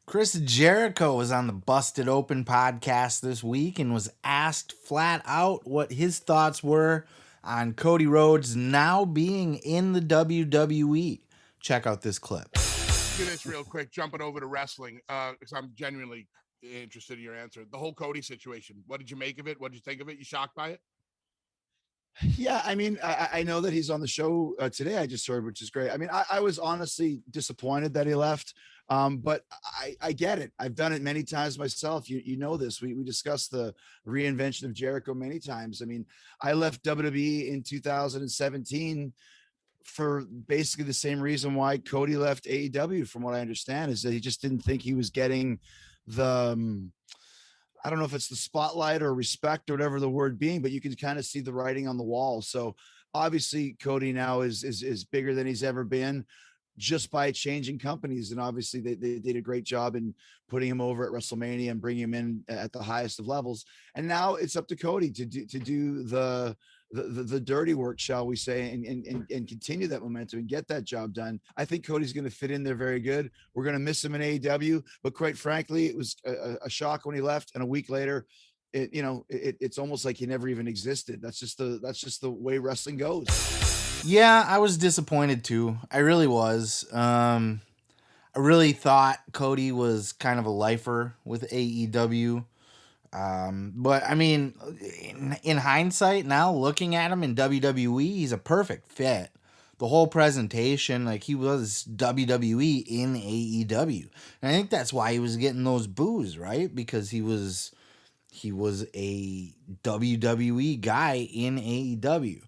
Chris Jericho was on the Busted Open podcast this week and was asked flat out what his thoughts were on Cody Rhodes now being in the WWE. Check out this clip. Do this real quick, jumping over to wrestling, because I'm genuinely interested in your answer. The whole Cody situation. What did you make of it? What did you think of it? You shocked by it? Yeah, I mean, I know that he's on the show today. I just heard, which is great. I mean, I was honestly disappointed that he left, but I get it. I've done it many times myself. You know this. We discussed the reinvention of Jericho many times. I mean, I left WWE in 2017 for basically the same reason why Cody left AEW. From what I understand, is that he just didn't think he was getting the I don't know if it's the spotlight or respect or whatever the word being, but you can kind of see the writing on the wall. So obviously Cody now is bigger than he's ever been just by changing companies. And obviously they did a great job in putting him over at WrestleMania and bringing him in at the highest of levels. And now it's up to Cody to do the dirty work, shall we say, and continue that momentum and get that job done. I think Cody's going to fit in there very good. We're going to miss him in AEW, but quite frankly, it was a shock when he left, and a week later, it's almost like he never even existed. That's just the way wrestling goes. Yeah, I was disappointed too. I really was. I really thought Cody was kind of a lifer with AEW. But I mean, in hindsight, now looking at him in WWE, he's a perfect fit. The whole presentation, like he was WWE in AEW, and I think that's why he was getting those boos, right? Because he was a WWE guy in AEW.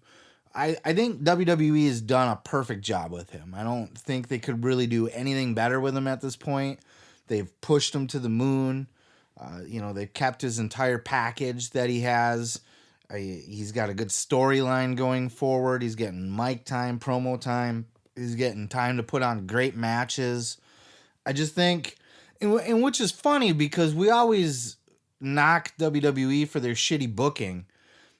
I think WWE has done a perfect job with him. I don't think they could really do anything better with him at this point. They've pushed him to the moon. They've kept his entire package that he has. He's got a good storyline going forward. He's getting mic time, promo time. He's getting time to put on great matches. I just think, and which is funny because we always knock WWE for their shitty booking,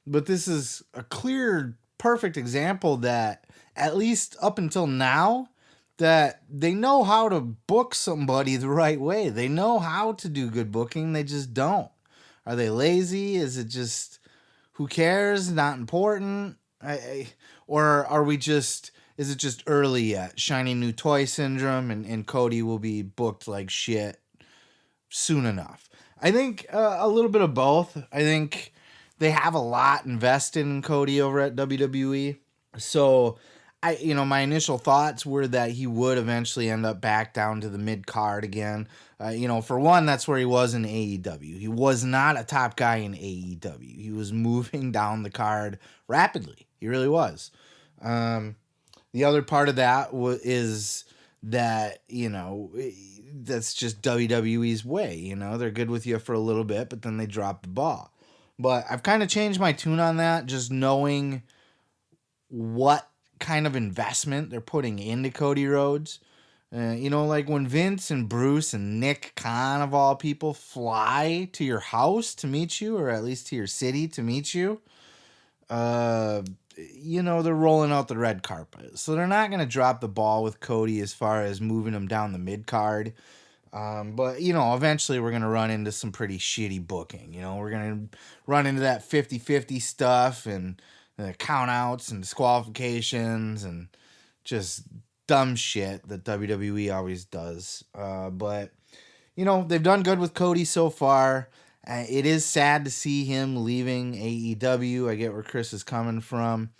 but this is a clear, perfect example that at least up until now, that they know how to book somebody the right way. They know how to do good booking. They just don't. Are they lazy? Is it just who cares? Not important? Or are we just? Is it just early yet? Shiny new toy syndrome, and Cody will be booked like shit soon enough. I think a little bit of both. I think they have a lot invested in Cody over at WWE. So my initial thoughts were that he would eventually end up back down to the mid card again. For one, that's where he was in AEW. He was not a top guy in AEW. He was moving down the card rapidly. He really was. The other part of that is that, that's just WWE's way. They're good with you for a little bit, but then they drop the ball. But I've kind of changed my tune on that, just knowing what kind of investment they're putting into Cody Rhodes. Like when Vince and Bruce and Nick Khan, of all people, fly to your house to meet you, or at least to your city to meet you, they're rolling out the red carpet. So they're not going to drop the ball with Cody as far as moving him down the mid card. But eventually we're going to run into some pretty shitty booking. We're going to run into that 50-50 stuff and the countouts and disqualifications and just dumb shit that WWE always does. But they've done good with Cody so far. It is sad to see him leaving AEW. I get where Chris is coming from.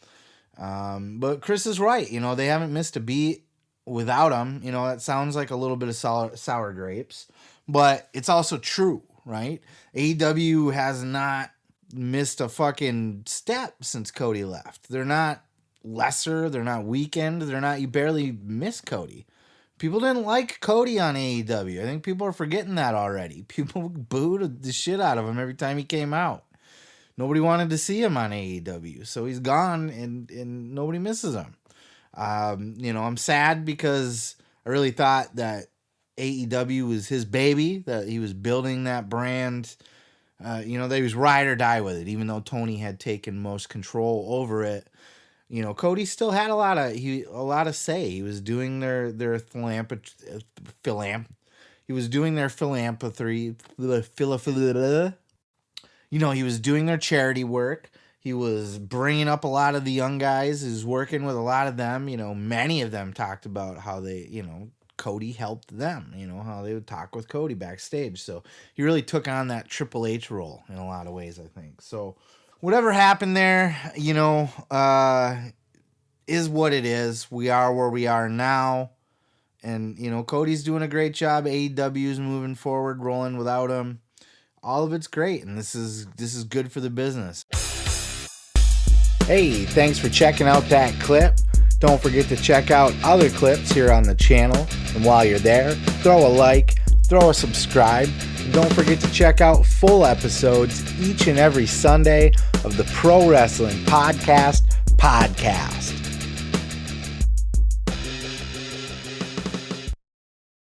But Chris is right. They haven't missed a beat without him. That sounds like a little bit of sour grapes, but it's also true, right? AEW has not missed a fucking step since Cody left. They're not lesser. They're not weakened. You barely miss Cody. People didn't like Cody on AEW. I think people are forgetting that already. People booed the shit out of him every time he came out. Nobody wanted to see him on AEW, so he's gone, and nobody misses him. I'm sad because I really thought that AEW was his baby, that he was building that brand. That he was ride or die with it, even though Tony had taken most control over it. Cody still had a lot of say. He was doing their He was doing their philanthropy, he was doing their charity work. He was bringing up a lot of the young guys. He was working with a lot of them. Many of them talked about how they, Cody helped them, how they would talk with Cody backstage. So he really took on that Triple H role in a lot of ways, I think. So whatever happened there, is what it is. We are where we are now. And, Cody's doing a great job. AEW's moving forward, rolling without him. All of it's great, and this is good for the business. Hey, thanks for checking out that clip. Don't forget to check out other clips here on the channel. And while you're there, throw a like, throw a subscribe. And don't forget to check out full episodes each and every Sunday of the Pro Wrestling Podcast.